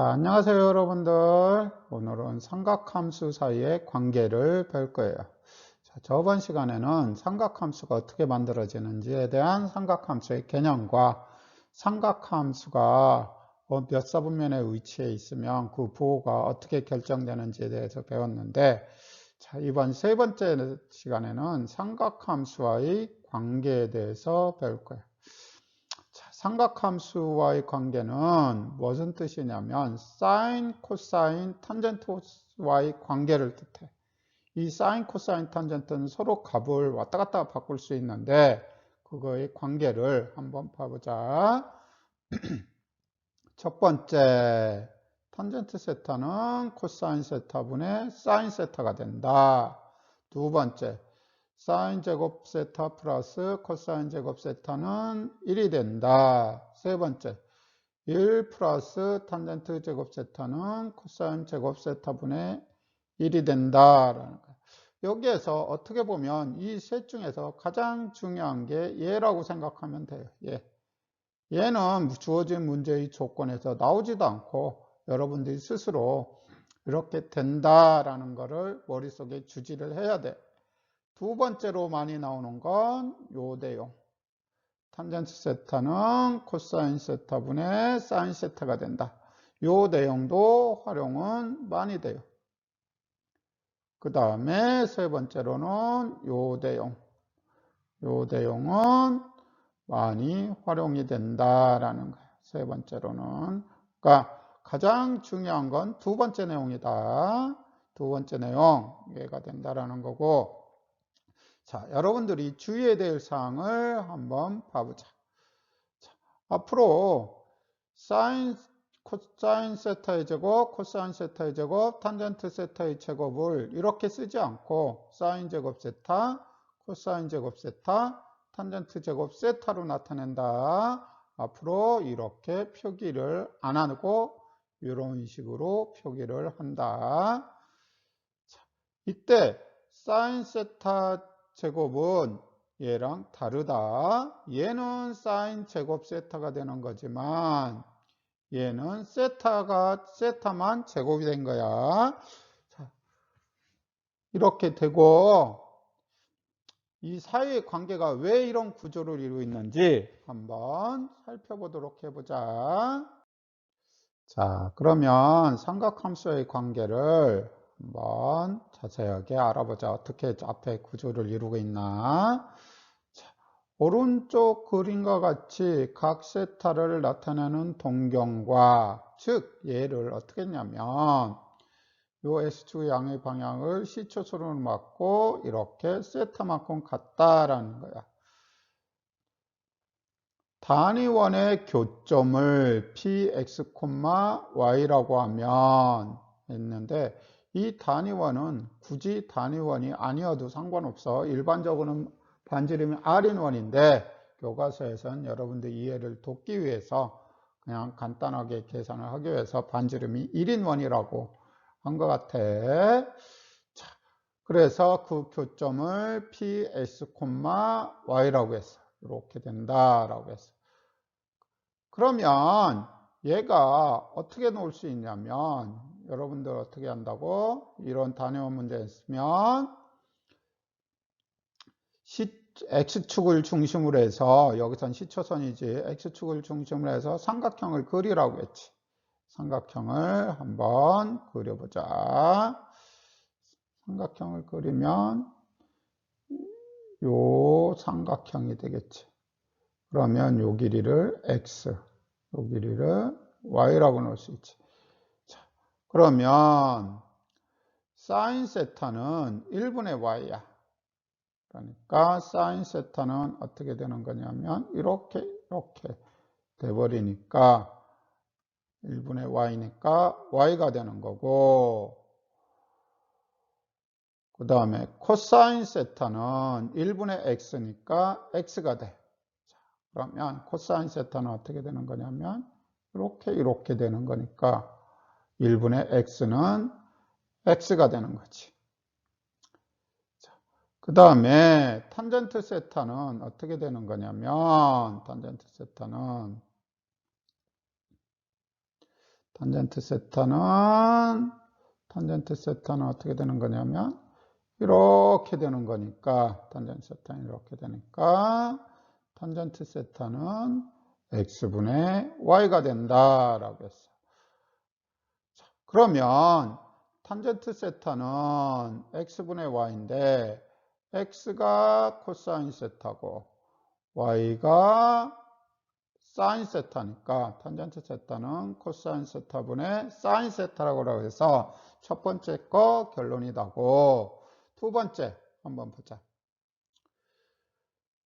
자, 안녕하세요, 여러분들. 오늘은 삼각함수 사이의 관계를 배울 거예요. 자, 저번 시간에는 삼각함수가 어떻게 만들어지는지에 대한 삼각함수의 개념과 삼각함수가 몇 사분면에 위치해 있으면 그 부호가 어떻게 결정되는지에 대해서 배웠는데, 자, 이번 세 번째 시간에는 삼각함수와의 관계에 대해서 배울 거예요. 자, 삼각함수와의 관계는 무슨 뜻이냐면 사인, 코사인, 탄젠트와의 관계를 뜻해. 이 사인, 코사인, 탄젠트는 서로 값을 왔다 갔다 바꿀 수 있는데 그거의 관계를 한번 봐보자. 첫 번째, 탄젠트 세타는 코사인 세타분의 사인 세타가 된다. 두 번째, 사인 제곱 세타 플러스 코사인 제곱 세타는 1이 된다. 세 번째, 1 플러스 탄젠트 제곱 세타는 코사인 제곱 세타분의 1이 된다. 여기에서 어떻게 보면 이 셋 중에서 가장 중요한 게 얘라고 생각하면 돼요. 얘는 주어진 문제의 조건에서 나오지도 않고 여러분들이 스스로 이렇게 된다라는 것을 머릿속에 주지를 해야 돼. 두 번째로 많이 나오는 건 요 내용. 탄젠트 세타는 코사인 세타분의 사인 세타가 된다. 요 내용도 활용은 많이 돼요. 그 다음에 세 번째로는 요 내용. 요 내용은 많이 활용이 된다라는 거예요. 세 번째로는. 그러니까 가장 중요한 건 두 번째 내용이다. 두 번째 내용, 이해가 된다라는 거고. 자, 여러분들이 주의해야 될 사항을 한번 봐보자. 자, 앞으로 사인, 코사인 세타의 제곱, 코사인 세타의 제곱, 탄젠트 세타의 제곱을 이렇게 쓰지 않고 사인 제곱 세타, 코사인 제곱 세타, 탄젠트 제곱 세타로 나타낸다. 앞으로 이렇게 표기를 안 하고 이런 식으로 표기를 한다. 자, 이때 사인 세타 제곱은 얘랑 다르다. 얘는 사인 제곱 세타가 되는 거지만 얘는 세타만 제곱이 된 거야. 자, 이렇게 되고 이 사이의 관계가 왜 이런 구조를 이루고 있는지 한번 살펴보도록 해보자. 자, 그러면 삼각함수의 관계를 한번 자세하게 알아보자. 어떻게 앞에 구조를 이루고 있나. 자, 오른쪽 그림과 같이 각 세타를 나타내는 동경과, 즉 얘를 어떻게 했냐면 요 S축의 양의 방향을 C초선으로 맞고 이렇게 세타만큼 같다라는 거야. 단위원의 교점을 px, y라고 하면 했는데 이 단위원은 굳이 단위원이 아니어도 상관없어. 일반적으로는 반지름이 R인원인데 교과서에서는 여러분들 이해를 돕기 위해서 그냥 간단하게 계산을 하기 위해서 반지름이 1인원이라고 한 것 같아. 자, 그래서 그 교점을 ps, y라고 했어. 이렇게 된다라고 했어. 그러면 얘가 어떻게 놓을 수 있냐면 여러분들 어떻게 한다고? 이런 단위원 문제 있으면 X축을 중심으로 해서 여기선 C초선이지 X축을 중심으로 해서 삼각형을 그리라고 했지. 삼각형을 한번 그려보자. 삼각형을 그리면 요 삼각형이 되겠지. 그러면 요 길이를 x, 요 길이를 y라고 넣을 수 있지. 자, 그러면 사인 세타는 1분의 y야. 그러니까 사인 세타는 어떻게 되는 거냐면 이렇게 돼버리니까 1분의 y니까 y가 되는 거고, 그 다음에 코사인 세타는 1분의 x니까 x가 돼. 자, 그러면 코사인 세타는 어떻게 되는 거냐면 이렇게 되는 거니까 1분의 x는 x가 되는 거지. 그 다음에 탄젠트 세타는 어떻게 되는 거냐면 탄젠트 세타는 탄젠트 세타는 어떻게 되는 거냐면 이렇게 되는 거니까 탄젠트 세타는 이렇게 되니까 탄젠트 세타는 x분의 y가 된다라고 했어. 자, 그러면 탄젠트 세타는 x분의 y인데 x가 코사인 세타고 y가 사인 세타니까 탄젠트 세타는 코사인 세타분의 사인 세타라고 해서 첫 번째 거 결론이다고. 두 번째 한번 보자.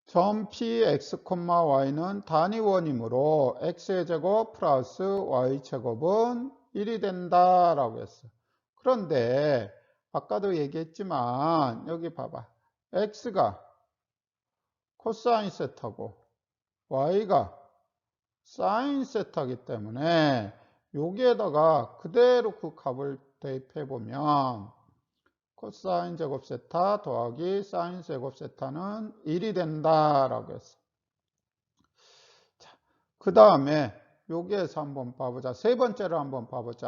점 px, y는 단위원이므로 x의 제곱 플러스 y 제곱은 1이 된다라고 했어. 그런데 아까도 얘기했지만 여기 봐봐. x가 코사인 세타고 y가 사인 세타이기 때문에 여기에다가 그대로 그 값을 대입해 보면 코사인 제곱 세타 더하기 사인 제곱 세타는 1이 된다라고 했어. 자, 그 다음에 여기에서 한번 봐보자. 세 번째로 한번 봐보자.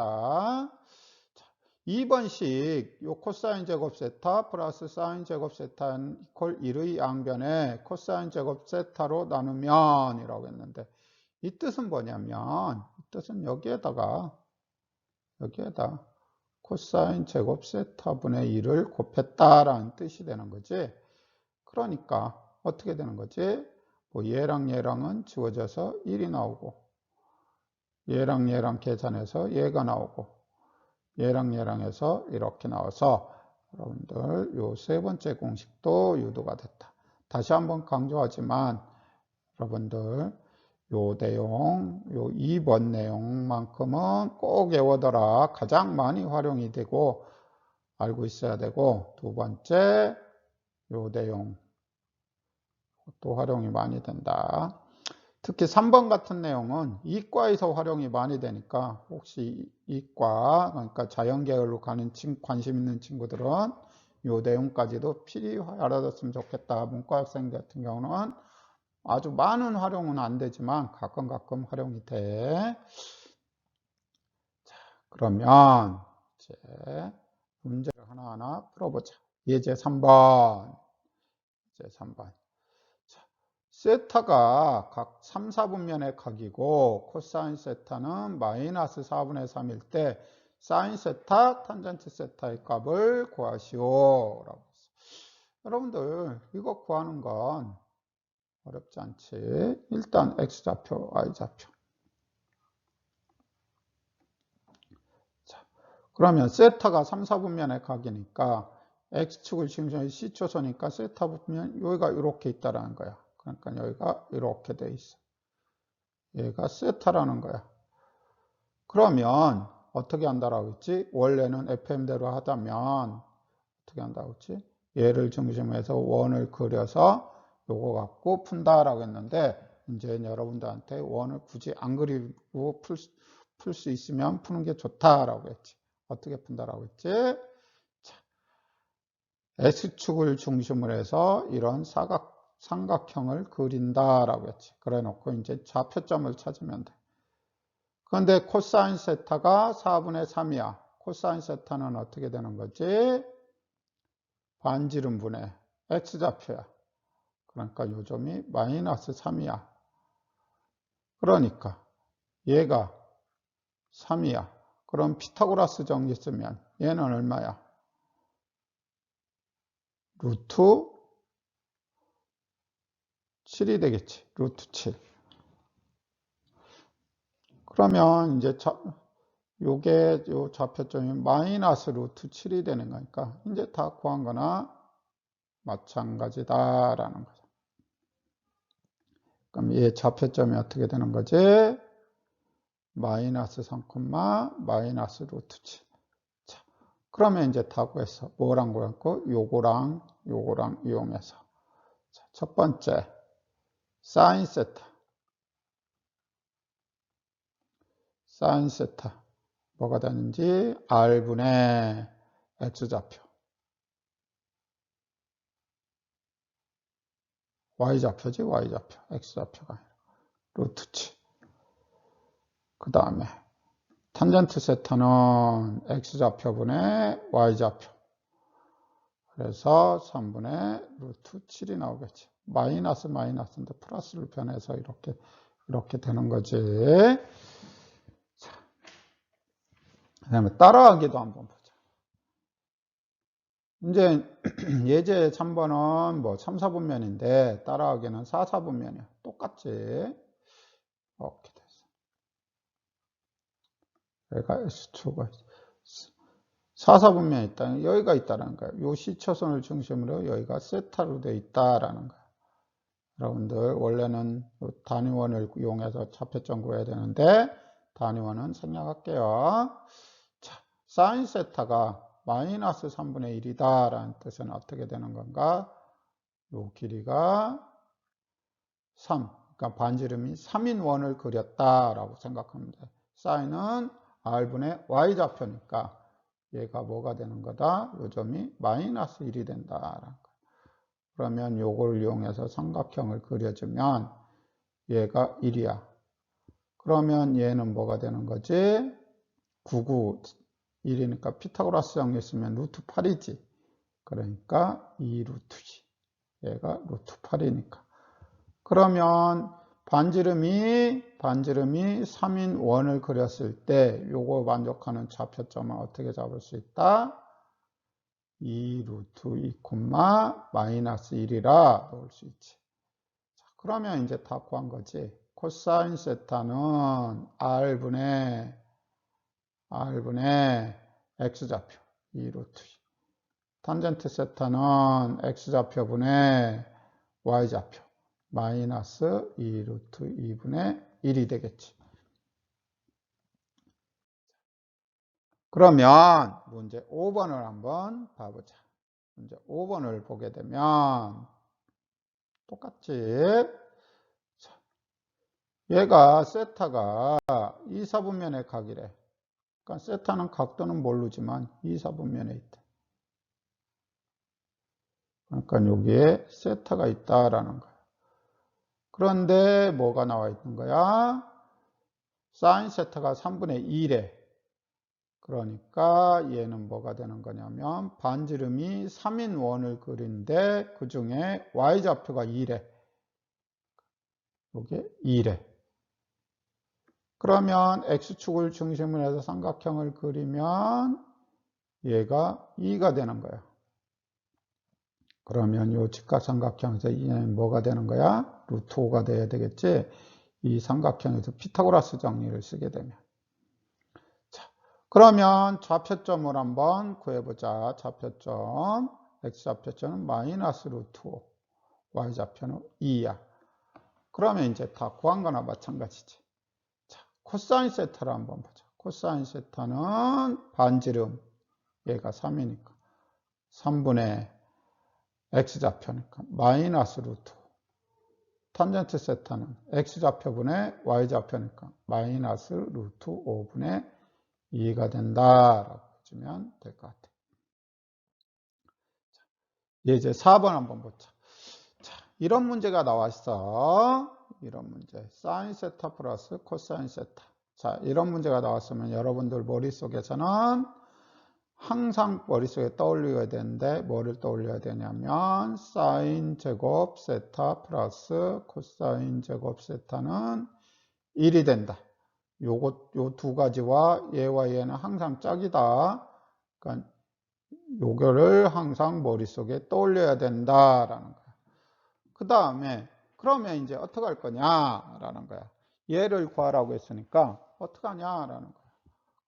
자, 2번식 요 코사인 제곱 세타 플러스 사인 제곱 세타 이퀄 1의 양변에 코사인 제곱 세타로 나누면 이라고 했는데 이 뜻은 뭐냐면 이 뜻은 여기에다 코사인 제곱 세타분의 1을 곱했다라는 뜻이 되는 거지. 그러니까 어떻게 되는 거지? 뭐 얘랑 얘랑은 지워져서 1이 나오고 얘랑 얘랑 계산해서 얘가 나오고 얘랑 얘랑 해서 이렇게 나와서 여러분들 요 세 번째 공식도 유도가 됐다. 다시 한번 강조하지만 여러분들 요 내용, 요 2번 내용만큼은 꼭 외워둬라. 가장 많이 활용이 되고 알고 있어야 되고, 두 번째 요 내용 또 활용이 많이 된다. 특히 3번 같은 내용은 이과에서 활용이 많이 되니까 혹시 이과, 그러니까 자연계열로 가는 관심 있는 친구들은 요 내용까지도 필히 알아뒀으면 좋겠다. 문과 학생 같은 경우는 아주 많은 활용은 안 되지만 가끔 활용이 돼. 자, 그러면 이제 문제를 하나하나 풀어보자. 예제 3번. 자, 세타가 각 3, 4분면의 각이고 코사인 세타는 마이너스 4분의 3일 때 사인 세타, 탄젠트 세타의 값을 구하시오. 라고 했어. 여러분들 이거 구하는 건 어렵지 않지. 일단 x좌표, y좌표. 자, 그러면 세타가 3, 4분면의 각이니까 x축을 지금 C초소니까 세타 보면 여기가 이렇게 있다라는 거야. 그러니까 여기가 이렇게 돼 있어. 얘가 세타라는 거야. 그러면 어떻게 한다라고 했지? 원래는 FM대로 하다면 어떻게 한다고 했지? 얘를 중심으로 해서 원을 그려서 요거 갖고 푼다라고 했는데 이제 여러분들한테 원을 굳이 안 그리고 풀 수 있으면 푸는 게 좋다라고 했지. 어떻게 푼다라고 했지? 자, S축을 중심으로 해서 이런 삼각형을 그린다라고 했지. 그래 놓고 이제 좌표점을 찾으면 돼. 그런데 코사인 세타가 4분의 3이야. 코사인 세타는 어떻게 되는 거지? 반지름분의 x좌표야. 그러니까 요점이 마이너스 3이야. 그러니까 얘가 3이야. 그럼 피타고라스 정리 쓰면 얘는 얼마야? 루트 7이 되겠지. 루트 7. 그러면 이제 요게 요 좌표점이 마이너스 루트 7이 되는 거니까 이제 다 구한 거나 마찬가지다라는 거죠. 그럼 얘 좌표점이 어떻게 되는 거지? 마이너스 3, 마이너스 루트 7. 자, 그러면 이제 다 구했어. 뭐랑 구했고? 요거랑 이용해서. 자, 첫 번째, 사인 세타. 사인 세타. 뭐가 되는지 R분의 X좌표. Y좌표지, Y좌표. X좌표가 아니라. 루트 7. 그 다음에 탄젠트 세타는 x좌표분의 y좌표. 그래서 3분의 루트 7이 나오겠지. 마이너스 마이너스인데 플러스를 변해서 이렇게 되는 거지. 자, 그다음에 따라하기도 한번 보자. 이제 예제 3번은 뭐 3, 4분면인데 따라하기는 4, 4분면이야. 똑같지. 이렇게 됐어. 여기가 S2가 4, 4분면이 있다. 여기가 있다는 거야. 요 시초선을 중심으로 여기가 세타로 되어 있다라는 거야. 여러분들 원래는 단위원을 이용해서 좌표점 구해야 되는데 단위원은 생략할게요. 자, 사인 세타가 마이너스 3분의 1이다 라는 뜻은 어떻게 되는 건가? 요 길이가 3, 그러니까 반지름이 3인 원을 그렸다라고 생각하면 돼. 사인은 r분의 y좌표니까 얘가 뭐가 되는 거다? 요 점이 마이너스 1이 된다라는 거야. 그러면 요걸 이용해서 삼각형을 그려주면 얘가 1이야. 그러면 얘는 뭐가 되는 거지? 99, 1이니까 피타고라스 정리 쓰면 루트 8이지. 그러니까 2루트지. 얘가 루트 8이니까. 그러면 반지름이 3인 원을 그렸을 때 요거 만족하는 좌표점은 어떻게 잡을 수 있다? 2 루트 2, 마이너스 1이라 넣을 수 있지. 자, 그러면 이제 다 구한 거지. 코사인 세타는 R분의 X좌표 2 루트 2. 탄젠트 세타는 X좌표분의 Y좌표 마이너스 2 루트 2분의 1이 되겠지. 그러면 문제 5번을 한번 봐보자. 문제 5번을 보게 되면 똑같지. 자, 얘가 세타가 2, 4분면의 각이래. 그러니까 세타는 각도는 모르지만 2, 4분면에 있다. 그러니까 여기에 세타가 있다라는 거야. 그런데 뭐가 나와 있는 거야? 사인 세타가 3분의 2래. 그러니까 얘는 뭐가 되는 거냐면 반지름이 3인 원을 그리는데 그 중에 y좌표가 2래. 이게 2래. 그러면 x축을 중심으로 해서 삼각형을 그리면 얘가 2가 되는 거야. 그러면 이 직각삼각형에서 얘는 뭐가 되는 거야? 루트 5가 돼야 되겠지? 이 삼각형에서 피타고라스 정리를 쓰게 되면. 자, 그러면 좌표점을 한번 구해보자. 좌표점. x좌표점은 마이너스 루트 5. y좌표는 2야. 그러면 이제 다 구한 거나 마찬가지지. 자, 코사인 세타를 한번 보자. 코사인 세타는 반지름. 얘가 3이니까. 3분의 x좌표니까. 마이너스 루트 5. 탄젠트 세타는 x좌표분의 y좌표니까. 마이너스 루트 5분의 2가 된다라고 해주면 될 것 같아요. 자, 이제 4번 한번 보자. 자, 이런 문제가 나왔어. 이런 문제. 사인 세타 플러스 코사인 세타. 자, 이런 문제가 나왔으면 여러분들 머릿속에서는 항상 머릿속에 떠올려야 되는데 뭐를 떠올려야 되냐면 사인 제곱 세타 플러스 코사인 제곱 세타는 1이 된다. 요 두 가지와 얘와 얘는 항상 짝이다. 그러니까 요거를 항상 머릿속에 떠올려야 된다라는 거야. 그 다음에 그러면 이제 어떻게 할 거냐라는 거야. 얘를 구하라고 했으니까 어떻게 하냐라는 거야.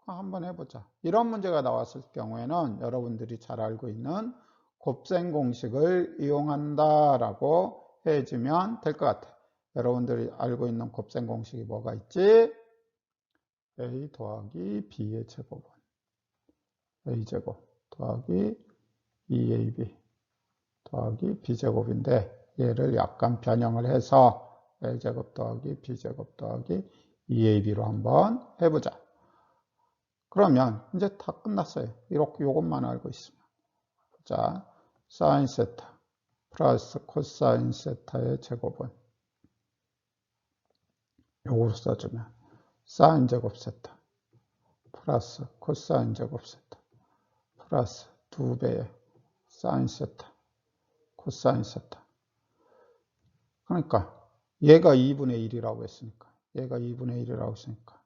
한번 해보자. 이런 문제가 나왔을 경우에는 여러분들이 잘 알고 있는 곱셈 공식을 이용한다라고 해주면 될 것 같아. 여러분들이 알고 있는 곱셈 공식이 뭐가 있지? a 더하기 b의 제곱은 a제곱 더하기 2ab 더하기 b제곱인데 얘를 약간 변형을 해서 a제곱 더하기 b제곱 더하기 2ab로 한번 해보자. 그러면 이제 다 끝났어요. 이렇게 요것만 알고 있으면. 자, 사인 세타 플러스 코사인 세타의 제곱은 요거로 써주면 사인 제곱 세타 플러스 코사인 제곱 세타 플러스 2배의 사인 세타 코사인 세타. 그러니까 얘가 2분의 1이라고 했으니까 얘가 2분의 1이라고 했으니까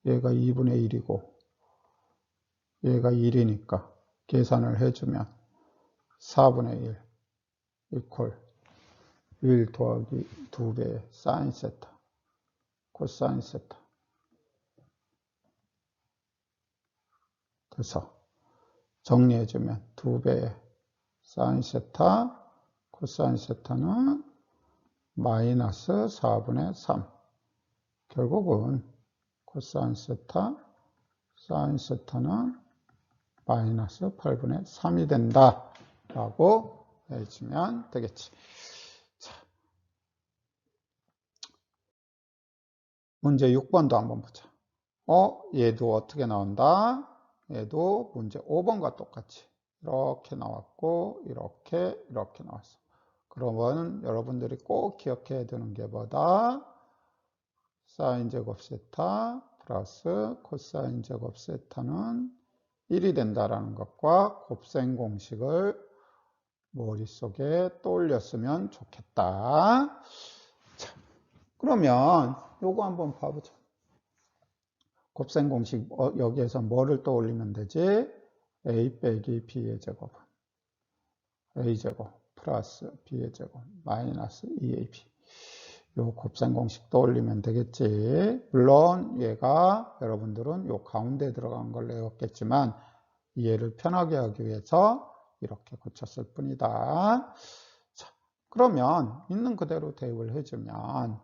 얘가 2분의 1이고 얘가 1이니까 계산을 해주면 4분의 1 이퀄 1 더하기 2배의 사인 세타 코사인 세타. 그래서 정리해주면 2배의 사인 세타 코사인 세타는 마이너스 4분의 3. 결국은 코사인 세타 사인 세타는 마이너스 8분의 3이 된다 라고 해주면 되겠지. 자, 문제 6번도 한번 보자. 얘도 어떻게 나온다? 얘도 문제 5번과 똑같이 이렇게 나왔고 이렇게 나왔어. 그러면 여러분들이 꼭 기억해야 되는 게 뭐다? 사인 제곱 세타 플러스 코사인 제곱 세타는 1이 된다라는 것과 곱셈 공식을 머릿속에 떠올렸으면 좋겠다. 자, 그러면 요거 한번 봐보자. 곱셈 공식 여기에서 뭐를 떠올리면 되지? a 빼기 b의 제곱은 a제곱 플러스 b의 제곱 마이너스 2ab. 요 곱셈 공식 떠올리면 되겠지. 물론 얘가 여러분들은 요 가운데 들어간 걸 외웠겠지만 이해를 편하게 하기 위해서 이렇게 고쳤을 뿐이다. 자, 그러면 있는 그대로 대입을 해주면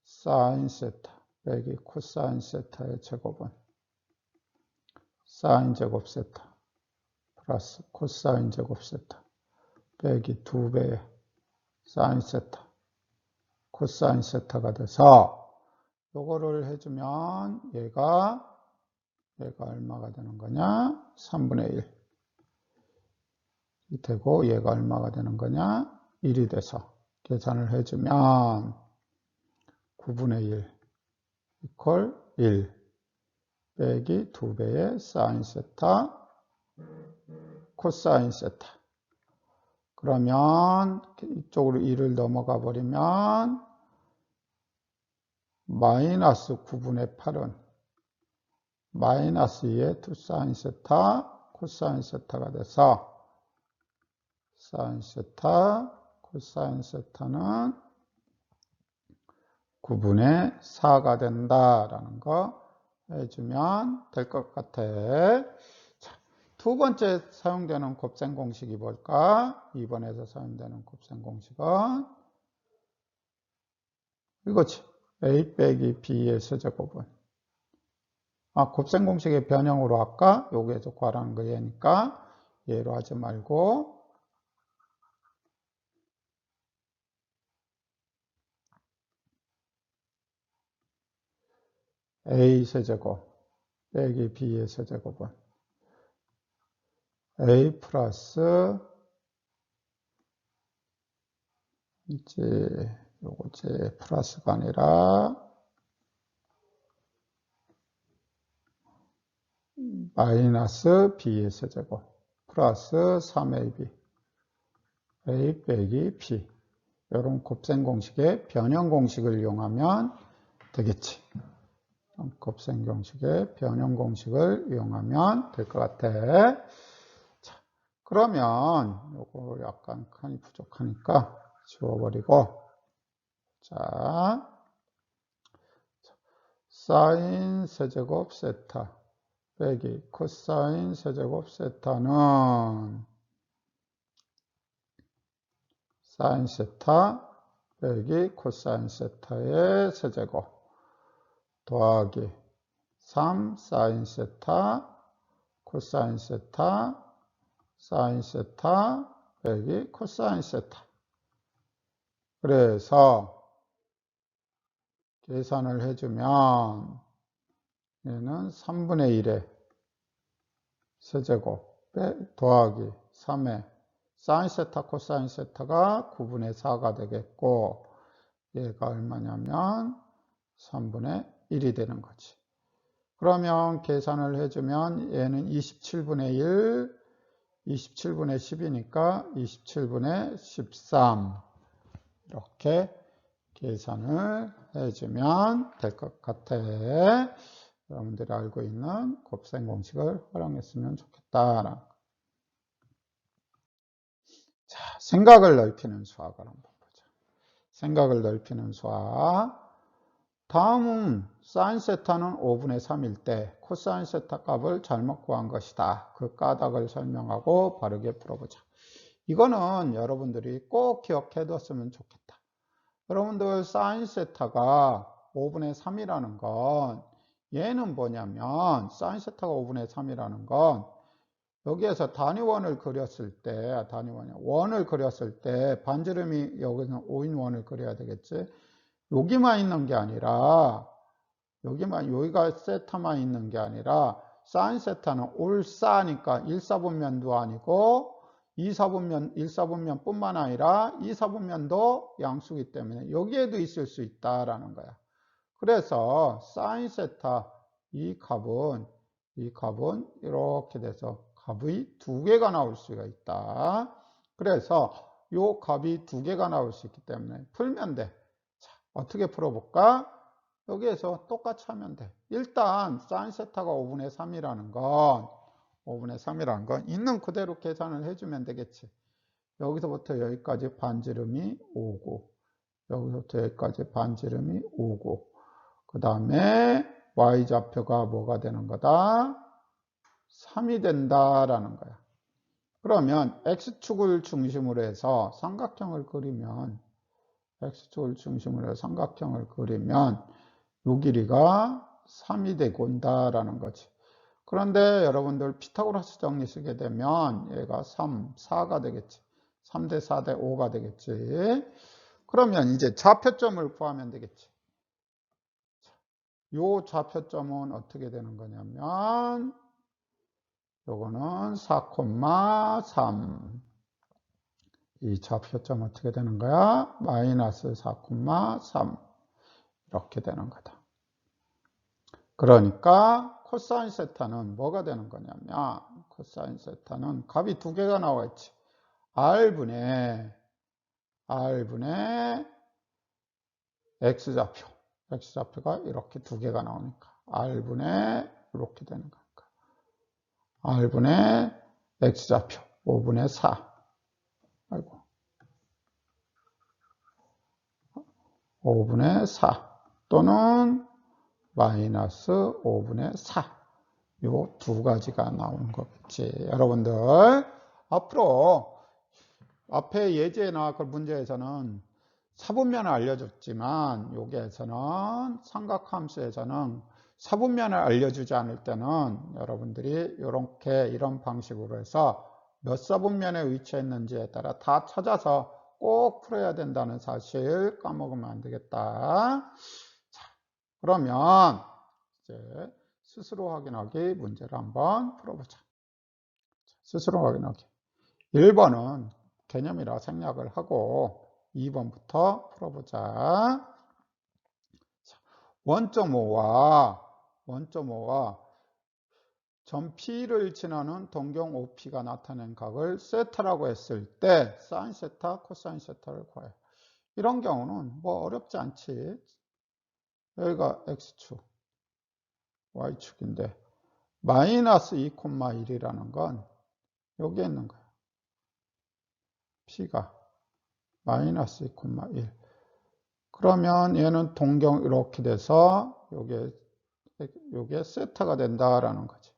사인 세타 빼기 코사인 세타의 제곱은 사인 제곱 세타 플러스 코사인 제곱 세타 빼기 2배의 사인 세타 코사인 세타가 돼서 요거를 해주면 얘가 얼마가 되는 거냐? 3분의 1이 되고 얘가 얼마가 되는 거냐? 1이 돼서 계산을 해주면 9분의 1 이퀄 1 빼기 2배의 사인 세타 코사인 세타. 그러면 이쪽으로 1을 넘어가 버리면 마이너스 9분의 8은 마이너스 2의 2 사인 세타 코사인 세타가 돼서 사인 세타 코사인 세타는 9분의 4가 된다라는 거 해주면 될 것 같아. 자, 두 번째 사용되는 곱셈 공식이 뭘까? 2번에서 사용되는 곱셈 공식은 이거지. a 빼기 b의 세제곱은 곱셈 공식의 변형으로 할까? 여기에서 구하라는 거 얘니까 얘로 하지 말고 a 세제곱 빼기 b의 세제곱은 a 플러스 요거 이제 플러스가 아니라 마이너스 b의 세제곱 플러스 3ab a 빼기 b 이런 곱셈 공식의 변형 공식을 이용하면 되겠지. 곱셈 공식의 변형 공식을 이용하면 될 것 같아. 자, 그러면 요거 약간 칸이 부족하니까 지워버리고 자, 사인 세제곱 세타 빼기 코사인 세제곱 세타는 사인 세타 빼기 코사인 세타의 세제곱 더하기 3 사인 세타 코사인 세타 사인 세타 빼기 코사인 세타. 그래서 계산을 해주면 얘는 3분의 1의 세제곱 더하기 3의 사인 세타 코사인 세타가 9분의 4가 되겠고 얘가 얼마냐면 3분의 1이 되는 거지. 그러면 계산을 해주면 얘는 27분의 1, 27분의 10이니까 27분의 13 이렇게 계산을 해주면 될 것 같아. 여러분들이 알고 있는 곱셈 공식을 활용했으면 좋겠다. 자, 생각을 넓히는 수학을 한번 보자. 생각을 넓히는 수학. 다음은 사인 세타는 5분의 3일 때 코사인 세타 값을 잘못 구한 것이다. 그 까닭을 설명하고 바르게 풀어보자. 이거는 여러분들이 꼭 기억해 뒀으면 좋겠다. 여러분들 사인 세타가 5분의 3이라는 건 얘는 뭐냐면 사인 세타가 5분의 3이라는 건 여기에서 단위원을 그렸을 때 원을 그렸을 때 반지름이 여기서 5인 원을 그려야 되겠지. 여기만 있는 게 아니라 여기가 세타만 있는 게 아니라 사인 세타는 올사니까 1사분면도 아니고 1사분면 뿐만 아니라 2사분면도 양수기 때문에 여기에도 있을 수 있다라는 거야. 그래서 사인 세타 이 값은 이렇게 돼서 값이 두 개가 나올 수가 있다. 그래서 이 값이 두 개가 나올 수 있기 때문에 풀면 돼. 자, 어떻게 풀어볼까? 여기에서 똑같이 하면 돼. 일단 사인 세타가 5분의 3이라는 건 있는 그대로 계산을 해주면 되겠지. 여기서부터 여기까지 반지름이 5고 여기서부터 여기까지 반지름이 5고 그 다음에 y좌표가 뭐가 되는 거다? 3이 된다라는 거야. 그러면 x축을 중심으로 해서 삼각형을 그리면 요 길이가 3이 되고 온다라는 거지. 그런데 여러분들 피타고라스 정리 쓰게 되면 얘가 3, 4가 되겠지. 3대 4대 5가 되겠지. 그러면 이제 좌표점을 구하면 되겠지. 요 좌표점은 어떻게 되는 거냐면 요거는 4,3. 이 좌표점 어떻게 되는 거야? 마이너스 4,3 이렇게 되는 거다. 그러니까 코사인 세타는 뭐가 되는 거냐면 코사인 세타는 값이 두 개가 나와 있지. R분의 X좌표가 이렇게 두 개가 나오니까 R분의 이렇게 되는 거니까 R분의 X좌표 5분의 4 5분의 4 또는 마이너스 5분의 4 요 두 가지가 나오는 거겠지. 여러분들 앞으로 앞에 예제나 그 문제에서는 사분면을 알려줬지만 여기에서는 삼각함수에서는 사분면을 알려주지 않을 때는 여러분들이 이런 방식으로 해서 몇 사분면에 위치했는지에 따라 다 찾아서 꼭 풀어야 된다는 사실 까먹으면 안 되겠다. 자, 그러면 이제 스스로 확인하기 문제를 한번 풀어보자. 스스로 확인하기. 1번은 개념이라 생략을 하고 2번부터 풀어보자. 원점5와 점 P를 지나는 동경 OP가 나타낸 각을 세타라고 했을 때 사인 세타, 코사인 세타를 구해요. 이런 경우는 뭐 어렵지 않지. 여기가 X축, Y축인데 마이너스 2,1이라는 건 여기에 있는 거예요. P가 마이너스 2,1. 그러면 얘는 동경 이렇게 돼서 요게 세타가 된다라는 거지.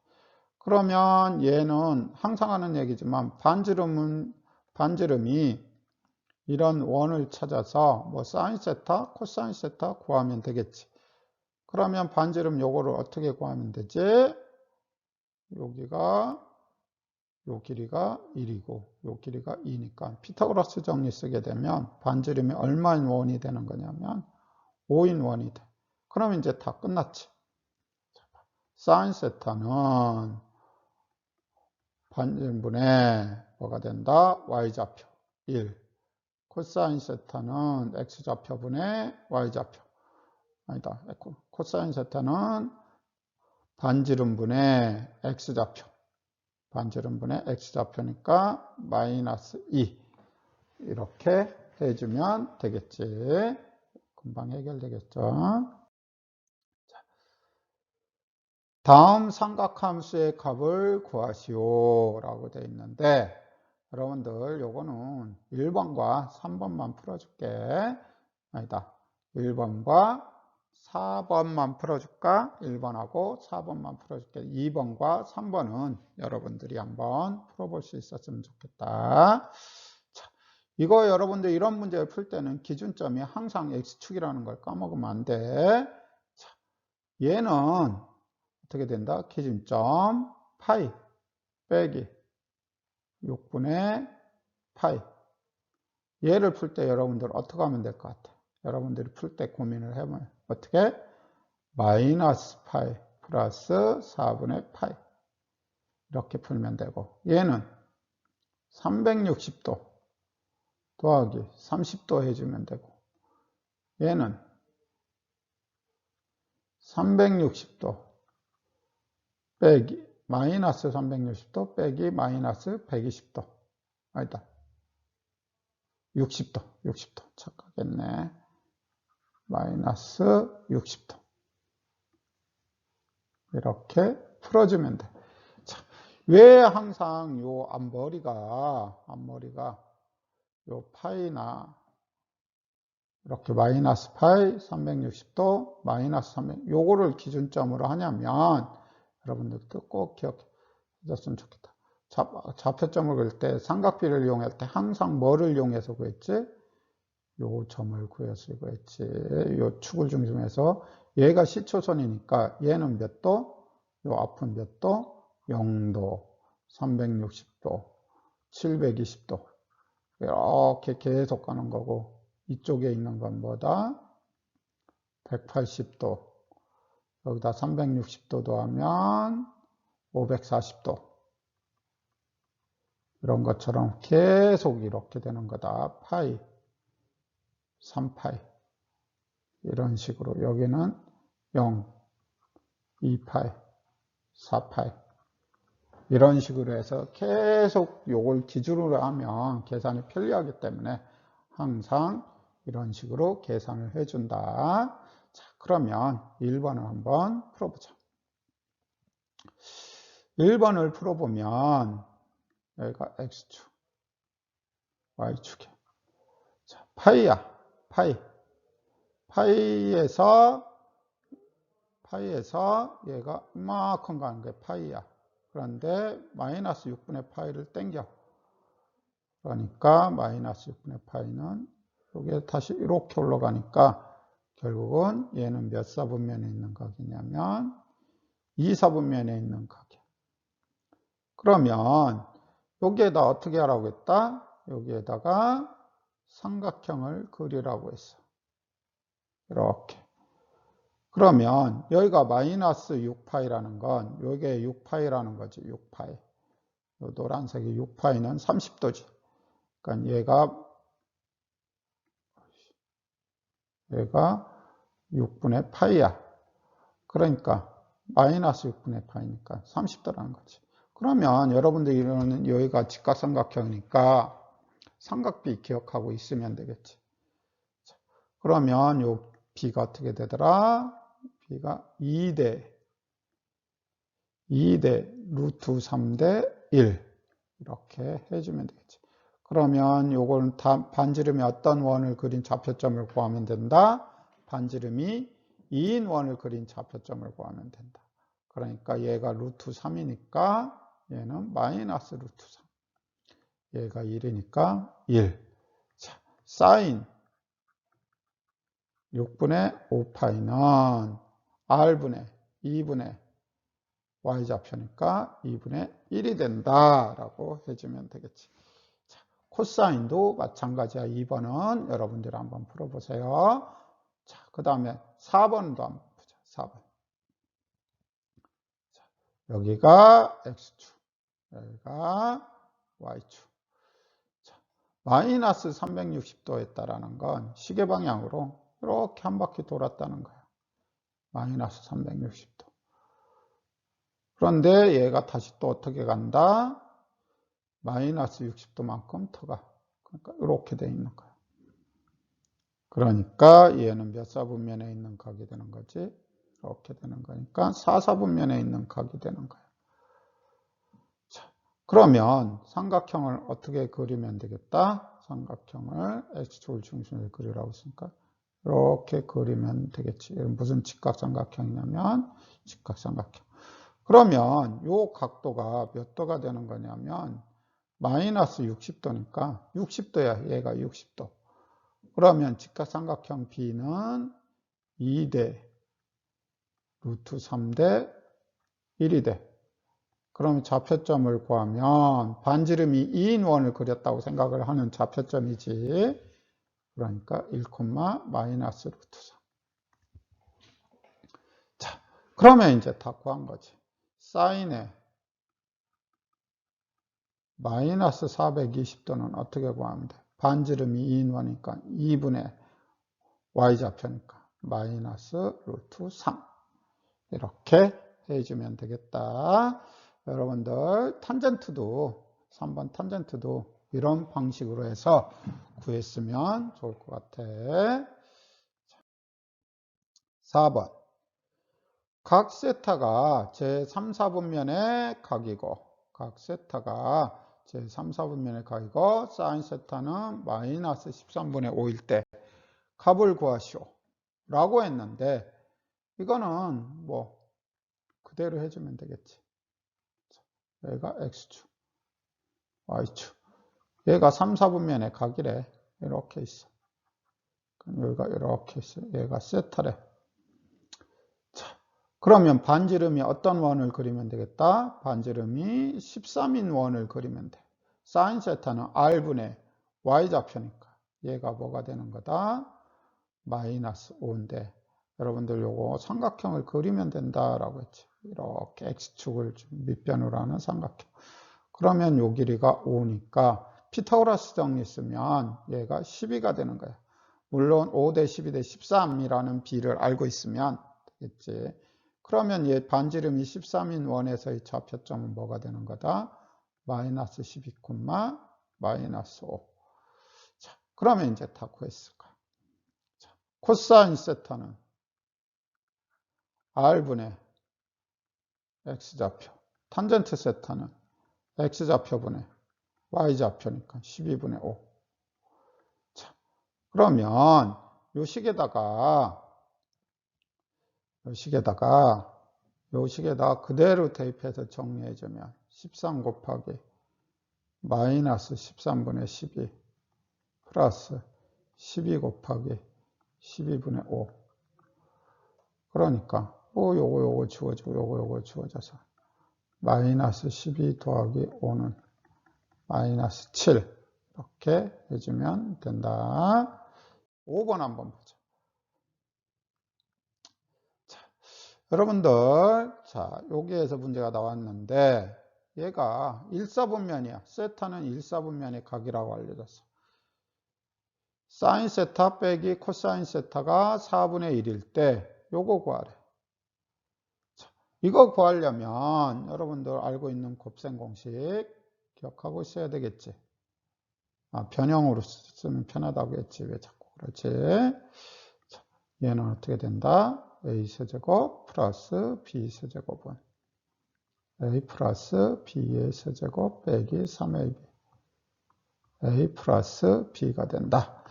그러면 얘는 항상 하는 얘기지만 반지름이 이런 원을 찾아서 뭐 사인 세타, 코사인 세타 구하면 되겠지. 그러면 반지름 요거를 어떻게 구하면 되지? 여기가 요 길이가 1이고 요 길이가 2니까 피타고라스 정리 쓰게 되면 반지름이 얼마인 원이 되는 거냐면 5인 원이 돼. 그러면 이제 다 끝났지. 사인 세타는 반지름분의 뭐가 된다? y좌표 1. 코사인 세타는 x좌표분의 y좌표. 아니다. 코사인 세타는 반지름분의 x좌표. 반지름분의 x좌표니까 마이너스 2. 이렇게 해주면 되겠지. 금방 해결되겠죠. 다음 삼각함수의 값을 구하시오 라고 되어 있는데, 여러분들 요거는 1번과 3번만 풀어줄게. 아니다. 1번과 4번만 풀어줄까? 1번하고 4번만 풀어줄게. 2번과 3번은 여러분들이 한번 풀어볼 수 있었으면 좋겠다. 자, 이거 여러분들 이런 문제를 풀 때는 기준점이 항상 x축이라는 걸 까먹으면 안 돼. 자, 얘는 어떻게 된다? 기준점 파이 빼기 6분의 파이. 얘를 풀 때 여러분들 어떻게 하면 될 것 같아? 여러분들이 풀 때 고민을 해보면 어떻게? 마이너스 파이 플러스 4분의 파이. 이렇게 풀면 되고, 얘는 360도 더하기 30도 해주면 되고, 얘는 360도 빼기 마이너스 360도 빼기 마이너스 120도. 아니다. 60도 착각했네. 마이너스 60도. 이렇게 풀어주면 돼. 자, 왜 항상 요 앞머리가 요 파이나 이렇게 마이너스 파이 360도 마이너스 300 요거를 기준점으로 하냐면 여러분들도 꼭 기억해줬으면 좋겠다. 좌표점을 그릴 때 삼각비를 이용할 때 항상 뭐를 이용해서 구했지? 요 점을 구해서 구했지. 요 축을 중심해서 얘가 시초선이니까 얘는 몇 도? 요 앞은 몇 도? 0도, 360도, 720도. 이렇게 계속 가는 거고, 이쪽에 있는 건 뭐다? 180도. 여기다 360도 더하면 540도. 이런 것처럼 계속 이렇게 되는 거다. 파이, 3파이. 이런 식으로. 여기는 0, 2파이, 4파이. 이런 식으로 해서 계속 요걸 기준으로 하면 계산이 편리하기 때문에 항상 이런 식으로 계산을 해준다. 자, 그러면 1번을 한번 풀어보자. 1번을 풀어보면 여기가 x축, y축이야. 자, 파이야. 파이. 파이에서 얘가 이만큼 가는 게 파이야. 그런데 마이너스 6분의 파이를 땡겨. 그러니까 마이너스 6분의 파이는 여기에 다시 이렇게 올라가니까 결국은 얘는 몇 사분면에 있는 각이냐면 2사분면에 있는 각이야. 그러면 여기에다 어떻게 하라고 했다? 여기에다가 삼각형을 그리라고 했어. 이렇게. 그러면 여기가 마이너스 6파이라는 건 여기에 6파이라는 거지. 6파이. 요 노란색이 6파이는 30도지. 그러니까 얘가 6분의 파이야. 그러니까 마이너스 6분의 파이니까 30도라는 거지. 그러면 여러분들이 이러는 여기가 직각삼각형이니까 삼각비 기억하고 있으면 되겠지. 그러면 요 B가 어떻게 되더라? B가 2대 루트 3대 1 이렇게 해주면 되겠지. 그러면 요걸 반지름이 어떤 원을 그린 좌표점을 구하면 된다? 반지름이 2인 원을 그린 좌표점을 구하면 된다. 그러니까 얘가 루트 3이니까 얘는 마이너스 루트 3. 얘가 1이니까 1. 자, 사인 6분의 5파이는 R분의 2분의 Y좌표니까 2분의 1이 된다라고 해주면 되겠지. 자, 코사인도 마찬가지야. 2번은 여러분들이 한번 풀어보세요. 자, 그 다음에 4번도 한번 보자. 4번. 자, 여기가 X축, 여기가 Y축. 자, 마이너스 360도 했다라는 건 시계 방향으로 이렇게 한 바퀴 돌았다는 거야. 마이너스 360도. 그런데 얘가 다시 또 어떻게 간다? 마이너스 60도만큼 더 가. 그러니까 이렇게 돼 있는 거야. 그러니까 얘는 몇 사분면에 있는 각이 되는 거지? 이렇게 되는 거니까 4사분면에 있는 각이 되는 거야. 자, 그러면 삼각형을 어떻게 그리면 되겠다? 삼각형을 X축을 중심으로 그리라고 했으니까 이렇게 그리면 되겠지. 무슨 직각삼각형이냐면 직각삼각형. 그러면 이 각도가 몇 도가 되는 거냐면 마이너스 60도니까 60도야. 얘가 60도. 그러면 직각삼각형 B는 2대 루트 3대 1이 돼. 그럼 좌표점을 구하면 반지름이 2인 원을 그렸다고 생각을 하는 좌표점이지. 그러니까 1, 마이너스 루트 3. 자, 그러면 이제 다 구한 거지. 사인에 마이너스 420도는 어떻게 구하면 돼? 반지름이 2인 원이니까 2분의 y좌표니까 마이너스 루트 3. 이렇게 해주면 되겠다. 여러분들 탄젠트도 3번 탄젠트도 이런 방식으로 해서 구했으면 좋을 것 같아. 4번 각 세타가 제3, 4분면의 각이고 각 세타가 제3, 4분면의 각이고 사인 세타는 마이너스 13분의 5일 때 값을 구하시오 라고 했는데 이거는 뭐 그대로 해주면 되겠지. 얘가 X축, Y축. 얘가 3, 4분면의 각이래. 이렇게 있어. 그럼 여기가 이렇게 있어. 얘가 세타래. 자, 그러면 반지름이 어떤 원을 그리면 되겠다? 반지름이 13인 원을 그리면 돼. 사인 세타는 R분의 Y좌표니까. 얘가 뭐가 되는 거다? 마이너스 5인데. 여러분들 요거 삼각형을 그리면 된다라고 했죠. 이렇게 X축을 밑변으로 하는 삼각형. 그러면 요 길이가 5니까 피타고라스 정리 쓰면 얘가 12가 되는 거야. 물론 5 대 12 대 13이라는 비를 알고 있으면 되겠지. 그러면 얘 반지름이 13인 원에서의 좌표점은 뭐가 되는 거다? 마이너스 12, 마이너스 5. 자, 그러면 이제 다 구했을 거야. 자, 코사인 세타는 R분의 X좌표. 탄젠트 세타는 X좌표분의 Y좌표니까 12분의 5. 자, 그러면 요 식에다가 그대로 대입해서 정리해주면 13 곱하기 마이너스 13분의 12 플러스 12 곱하기 12분의 5. 그러니까 요거 지워지고 요거 지워져서 마이너스 12 더하기 5는 마이너스 7 이렇게 해주면 된다. 5번 한번 보자. 자, 여러분들, 자, 여기에서 문제가 나왔는데, 얘가 1사분면이야. 세타는 1사분면의 각이라고 알려졌어. 사인 세타 빼기 코사인 세타가 4분의 1일 때, 요거 구하래. 자, 이거 구하려면, 여러분들 알고 있는 곱셈 공식 기억하고 있어야 되겠지. 변형으로 쓰면 편하다고 했지. 왜 자꾸 그러지? 자, 얘는 어떻게 된다? a세제곱 플러스 b세제곱은 a 플러스 b의 세제곱 빼기 3ab a 플러스 b가 된다.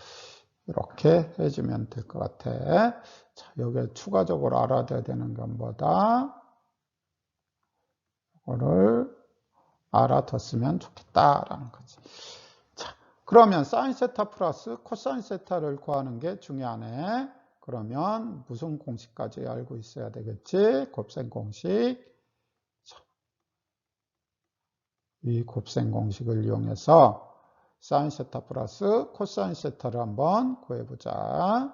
이렇게 해주면 될 것 같아. 자, 여기에 추가적으로 알아둬야 되는 건 뭐다? 이거를 알아뒀으면 좋겠다라는 거지. 자, 그러면 사인 세타 플러스 코사인 세타를 구하는 게 중요하네. 그러면 무슨 공식까지 알고 있어야 되겠지? 곱셈 공식. 자, 이 곱셈 공식을 이용해서 사인 세타 플러스 코사인 세타를 한번 구해보자.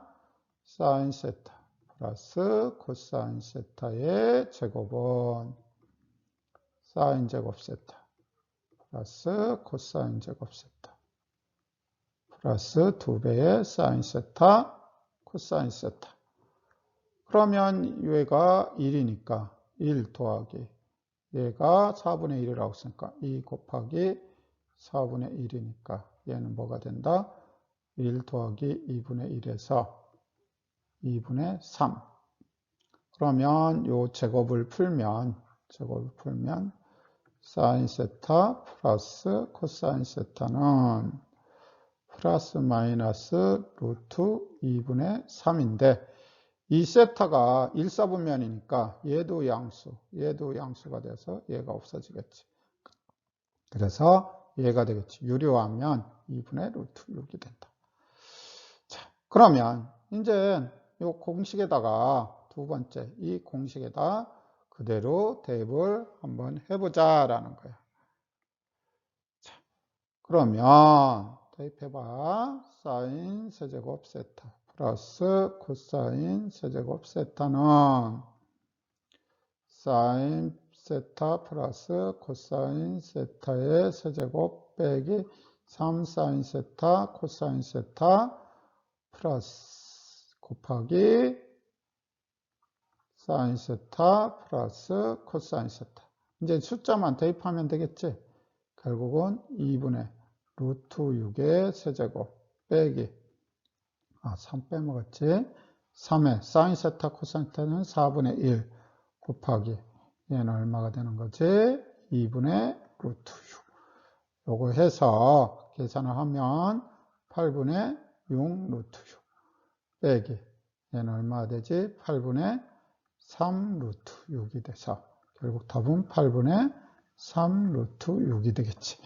사인 세타 플러스 코사인 세타의 제곱은 사인 제곱 세타 플러스 코사인 제곱 세타 플러스 2배의 사인 세타 코사인 세타. 그러면 얘가 1이니까 1 더하기 얘가 4분의 1이라고 했으니까 2 곱하기 4분의 1이니까 얘는 뭐가 된다? 1 더하기 2분의 1에서 2분의 3. 그러면 요 제곱을 풀면 사인 세타 플러스 코사인 세타는 플러스 마이너스 루트 2분의 3인데 이 세타가 1사분면이니까 얘도 양수가 돼서 얘가 없어지겠지. 그래서 얘가 되겠지. 유료하면 2분의 루트 6이 된다. 자, 그러면 이제 이 공식에다가 두 번째 이 공식에다 그대로 대입을 한번 해보자라는 거야. 자, 그러면 대입해봐. 사인 세제곱 세타 플러스 코사인 세제곱 세타는 사인 세타 플러스 코사인 세타의 세제곱 빼기 3사인 세타 코사인 세타 플러스 곱하기 사인 세타 플러스 코사인 세타. 이제 숫자만 대입하면 되겠지. 결국은 2분의 루트 6의 세제곱 빼기 3 빼먹었지. 3의 사인 세타 코사인 세타는 4분의 1 곱하기 얘는 얼마가 되는 거지? 2분의 루트 6. 요거 해서 계산을 하면 8분의 6 루트 6 빼기 얘는 얼마가 되지? 8분의 3 루트 6이 돼서 결국 답은 8분의 3 루트 6이 되겠지.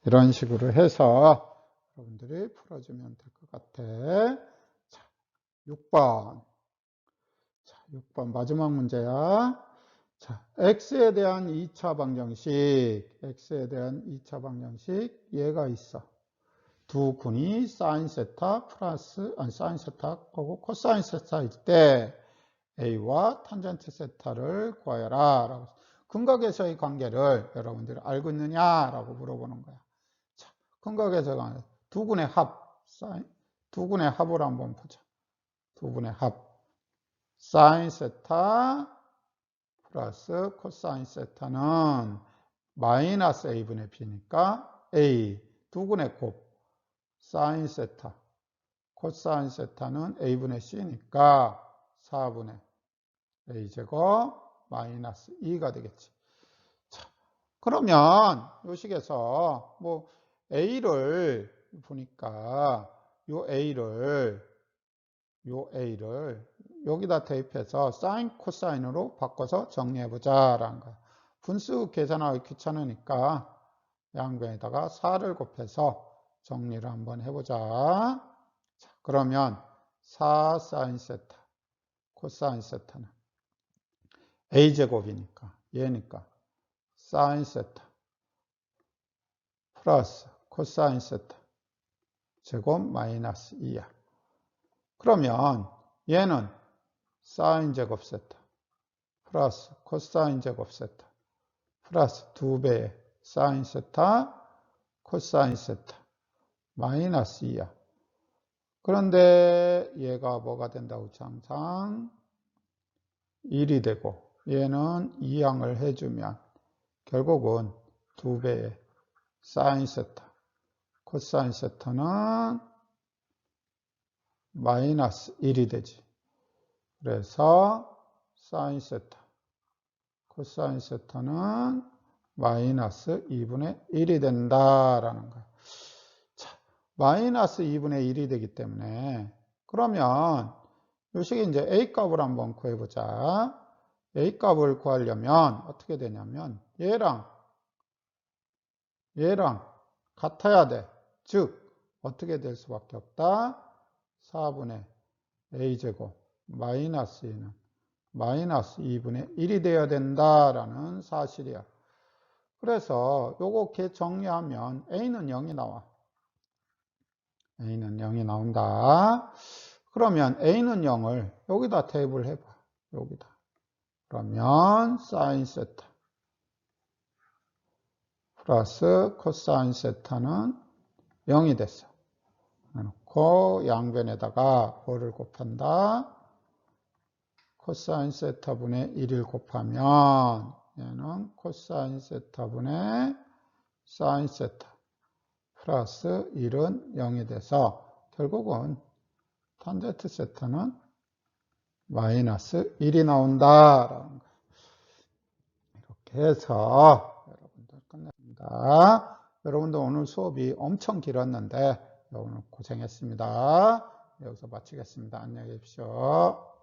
이런 식으로 해서 여러분들이 풀어주면 될 것 같아. 자, 6번. 자, 6번 마지막 문제야. 자, x에 대한 2차 방정식. 얘가 있어. 두 군이 사인 세타 플러스, 사인 세타하고 코사인 세타일 때 a와 탄젠트 세타를 구하여라. 라고. 근각에서의 관계를 여러분들이 알고 있느냐? 라고 물어보는 거야. 자, 근각에서의 관계. 두 군의 합. 두 군의 합을 한번 보자. 두 군의 합. 사인 세타 플러스 코사인 세타는 마이너스 a분의 b니까 a. 두 군의 곱. 사인 세타, 코사인 세타는 a분의 c니까 4분의 a제곱 마이너스 2가 되겠지. 자, 그러면 이 식에서 뭐 a를 보니까 요 a를 여기다 대입해서 사인 코사인으로 바꿔서 정리해 보자라는 거야. 분수 계산하기 귀찮으니까 양변에다가 4를 곱해서 정리를 한번 해보자. 자, 그러면 4 사인 세타, 코사인 세타는 a제곱이니까 얘니까 사인 세타 플러스 코사인 세타 제곱 마이너스 2야. 그러면 얘는 사인 제곱 세타 플러스 코사인 제곱 세타 플러스 2배의 사인 세타 코사인 세타 마이너스 2야. 그런데 얘가 뭐가 된다고 항상 1이 되고 얘는 2항을 해주면 결국은 2배의 사인 세타 코사인 세타는 마이너스 1이 되지. 그래서 사인 세타 코사인 세타는 마이너스 2분의 1이 된다라는 거야. 자, 마이너스 2분의 1이 되기 때문에 그러면 이 식에 이제 a 값을 한번 구해보자. a 값을 구하려면 어떻게 되냐면 얘랑 같아야 돼. 즉 어떻게 될 수밖에 없다. 4분의 a제곱 마이너스 2는 마이너스 2분의 1이 되어야 된다라는 사실이야. 그래서 요거 정리하면 a는 0이 나와. a는 0이 나온다. 그러면 a는 0을 여기다 대입을 해봐. 여기다. 그러면 사인 세타 플러스 코사인 세타는 0이 됐어. 그래놓고 양변에다가 뭐를 곱한다? 코사인 세타분의 1을 곱하면 얘는 코사인 세타분의 사인 세타 플러스 1은 0이 돼서 결국은 탄젠트 세타는 마이너스 1이 나온다라는 거. 이렇게 해서 여러분들 끝냈습니다. 여러분들 오늘 수업이 엄청 길었는데 오늘 고생했습니다. 여기서 마치겠습니다. 안녕히 계십시오.